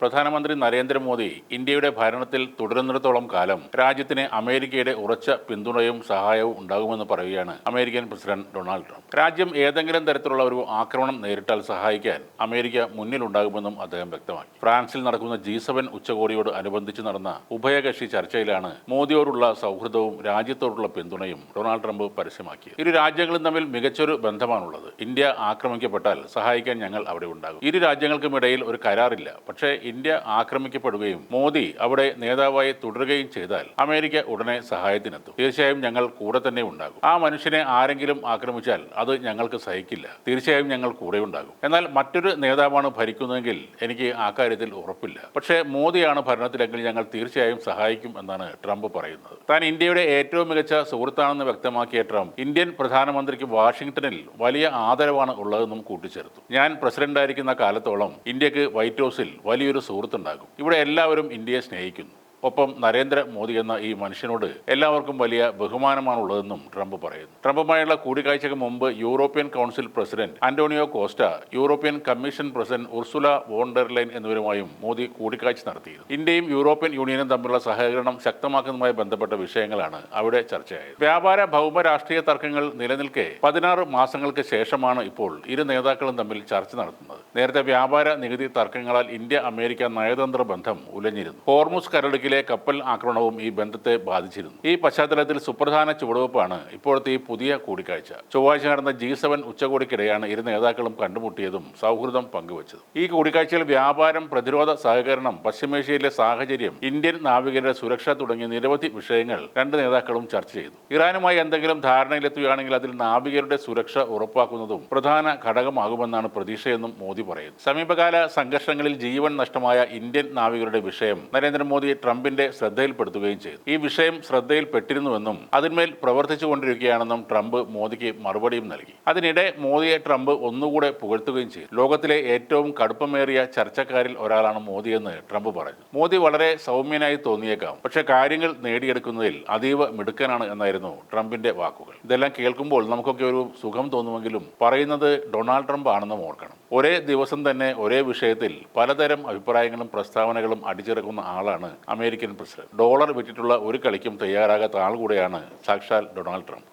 പ്രധാനമന്ത്രി നരേന്ദ്രമോദി ഇന്ത്യയുടെ ഭരണത്തിൽ തുടരുന്നിടത്തോളം കാലം രാജ്യത്തിന് അമേരിക്കയുടെ ഉറച്ച പിന്തുണയും സഹായവും ഉണ്ടാകുമെന്ന് പറയുകയാണ് അമേരിക്കൻ പ്രസിഡന്റ് ഡൊണാൾഡ് ട്രംപ്. രാജ്യം ഏതെങ്കിലും തരത്തിലുള്ള ഒരു ആക്രമണം നേരിട്ടാൽ സഹായിക്കാൻ അമേരിക്ക മുന്നിലുണ്ടാകുമെന്നും അദ്ദേഹം വ്യക്തമാക്കി. ഫ്രാൻസിൽ നടക്കുന്ന G7 ഉച്ചകോടിയോട് അനുബന്ധിച്ച് നടന്ന ഉഭയകക്ഷി ചർച്ചയിലാണ് മോദിയോടുള്ള സൗഹൃദവും രാജ്യത്തോടുള്ള പിന്തുണയും ഡൊണാൾഡ് ട്രംപ് പരസ്യമാക്കിയത്. ഇരു രാജ്യങ്ങളും തമ്മിൽ മികച്ചൊരു ബന്ധമാണുള്ളത്. ഇന്ത്യ ആക്രമിക്കപ്പെട്ടാൽ സഹായിക്കാൻ ഞങ്ങൾ അവിടെ ഉണ്ടാകും. ഇരു രാജ്യങ്ങൾക്കുമിടയിൽ ഒരു കരാറില്ല. പക്ഷേ ഇന്ത്യ ആക്രമിക്കപ്പെടുകയും മോദി അവിടെ നേതാവായി തുടരുകയും ചെയ്താൽ അമേരിക്ക ഉടനെ സഹായത്തിനെത്തും. തീർച്ചയായും ഞങ്ങൾ കൂടെ തന്നെ ഉണ്ടാകും. ആ മനുഷ്യനെ ആരെങ്കിലും ആക്രമിച്ചാൽ അത് ഞങ്ങൾക്ക് സഹിക്കില്ല. തീർച്ചയായും ഞങ്ങൾ കൂടെ ഉണ്ടാകും. എന്നാൽ മറ്റൊരു നേതാവാണ് ഭരിക്കുന്നതെങ്കിൽ എനിക്ക് ആ കാര്യത്തിൽ ഉറപ്പില്ല. പക്ഷേ മോദിയാണ് ഭരണത്തിലെങ്കിൽ ഞങ്ങൾ തീർച്ചയായും സഹായിക്കും എന്നാണ് ട്രംപ് പറയുന്നത്. താൻ ഇന്ത്യയുടെ ഏറ്റവും മികച്ച സുഹൃത്താണെന്ന് വ്യക്തമാക്കിയ ട്രംപ് ഇന്ത്യൻ പ്രധാനമന്ത്രിക്ക് വാഷിംഗ്ടണിൽ വലിയ ആദരവാണ് ഉള്ളതെന്നും കൂട്ടിച്ചേർത്തു. ഞാൻ പ്രസിഡന്റായിരിക്കുന്ന കാലത്തോളം ഇന്ത്യക്ക് വൈറ്റ് ഹൗസിൽ വലിയൊരു സുഹൃത്തുണ്ടാകും. ഇവിടെ എല്ലാവരും ഇന്ത്യയെ സ്നേഹിക്കുന്നു. ഒപ്പം നരേന്ദ്രമോദി എന്ന ഈ മനുഷ്യനോട് എല്ലാവർക്കും വലിയ ബഹുമാനമാണുള്ളതെന്നും ട്രംപ് പറയുന്നു. ട്രംപുമായുള്ള കൂടിക്കാഴ്ചയ്ക്ക് മുമ്പ് European council president Antonio Costa, European commission president Ursula von der Leyen എന്നിവരുമായും മോദി കൂടിക്കാഴ്ച നടത്തിയിരുന്നു. ഇന്ത്യയും യൂറോപ്യൻ യൂണിയനും തമ്മിലുള്ള സഹകരണം ശക്തമാക്കുന്നതുമായി ബന്ധപ്പെട്ട വിഷയങ്ങളാണ് അവിടെ ചർച്ചയായത്. വ്യാപാര ഭൗമ രാഷ്ട്രീയ തർക്കങ്ങൾ നിലനിൽക്കെ 16 മാസങ്ങൾക്ക് ശേഷമാണ് ഇപ്പോൾ ഇരു നേതാക്കളും തമ്മിൽ ചർച്ച നടത്തുന്നത്. നേരത്തെ വ്യാപാര നികുതി തർക്കങ്ങളാൽ ഇന്ത്യ അമേരിക്ക നയതന്ത്ര ബന്ധം ഉലഞ്ഞിരുന്നു. ഹോർമുസ് കടലിടുക്കിലെ കപ്പൽ ആക്രമണവും ഈ ബന്ധത്തെ ബാധിച്ചിരുന്നു. ഈ പശ്ചാത്തലത്തിൽ സുപ്രധാന ചുവടുവെപ്പാണ് ഇപ്പോഴത്തെ ഈ പുതിയ കൂടിക്കാഴ്ച. ചൊവ്വാഴ്ച നടന്ന G7 ഉച്ചകോടിക്കിടെയാണ് ഇരു നേതാക്കളും കണ്ടുമുട്ടിയതും സൗഹൃദം പങ്കുവച്ചതും. ഈ കൂടിക്കാഴ്ചയിൽ വ്യാപാരം, പ്രതിരോധ സഹകരണം, പശ്ചിമേഷ്യയിലെ സാഹചര്യം, ഇന്ത്യൻ നാവികരുടെ സുരക്ഷ തുടങ്ങിയ നിരവധി വിഷയങ്ങൾ രണ്ട് നേതാക്കളും ചർച്ച ചെയ്തു. ഇറാനുമായി എന്തെങ്കിലും ധാരണയിലെത്തുകയാണെങ്കിൽ അതിൽ നാവികരുടെ സുരക്ഷ ഉറപ്പാക്കുന്നതും പ്രധാന ഘടകമാകുമെന്നാണ് പ്രതീക്ഷയെന്നും മോദി പറയുന്നു. സമീപകാല സംഘർഷങ്ങളിൽ ജീവൻ നഷ്ടമായ ഇന്ത്യൻ നാവികരുടെ വിഷയം നരേന്ദ്രമോദി ട്രംപിന്റെ ശ്രദ്ധയിൽപ്പെടുത്തുകയും ചെയ്തു. ഈ വിഷയം ശ്രദ്ധയിൽപ്പെട്ടിരുന്നുവെന്നും അതിന്മേൽ പ്രവർത്തിച്ചുകൊണ്ടിരിക്കുകയാണെന്നും ട്രംപ് മോദിക്ക് മറുപടിയും നൽകി. അതിനിടെ മോദിയെ ട്രംപ് ഒന്നുകൂടെ പുകഴ്ത്തുകയും ചെയ്തു. ലോകത്തിലെ ഏറ്റവും കടുപ്പമേറിയ ചർച്ചക്കാരിൽ ഒരാളാണ് മോദിയെന്ന് ട്രംപ് പറഞ്ഞു. മോദി വളരെ സൗമ്യനായി തോന്നിയേക്കാം, പക്ഷേ കാര്യങ്ങൾ നേടിയെടുക്കുന്നതിൽ അതീവ മിടുക്കനാണ് എന്നായിരുന്നു ട്രംപിന്റെ വാക്കുകൾ. ഇതെല്ലാം കേൾക്കുമ്പോൾ നമുക്കൊക്കെ ഒരു സുഖം തോന്നുമെങ്കിലും പറയുന്നത് ഡൊണാൾഡ് ട്രംപ് ആണെന്നും ഓർക്കണം. ഒരേ ദിവസം തന്നെ ഒരേ വിഷയത്തിൽ പലതരം അഭിപ്രായങ്ങളും പ്രസ്താവനകളും അടിച്ചിറക്കുന്ന ആളാണ് അമേരിക്കൻ പ്രസിഡന്റ്. ഡോളർ വിറ്റിട്ടുള്ള ഒരു കളിക്കും തയ്യാറാകാത്ത ആൾ കൂടെയാണ് സാക്ഷാൽ ഡൊണാൾഡ് ട്രംപ്.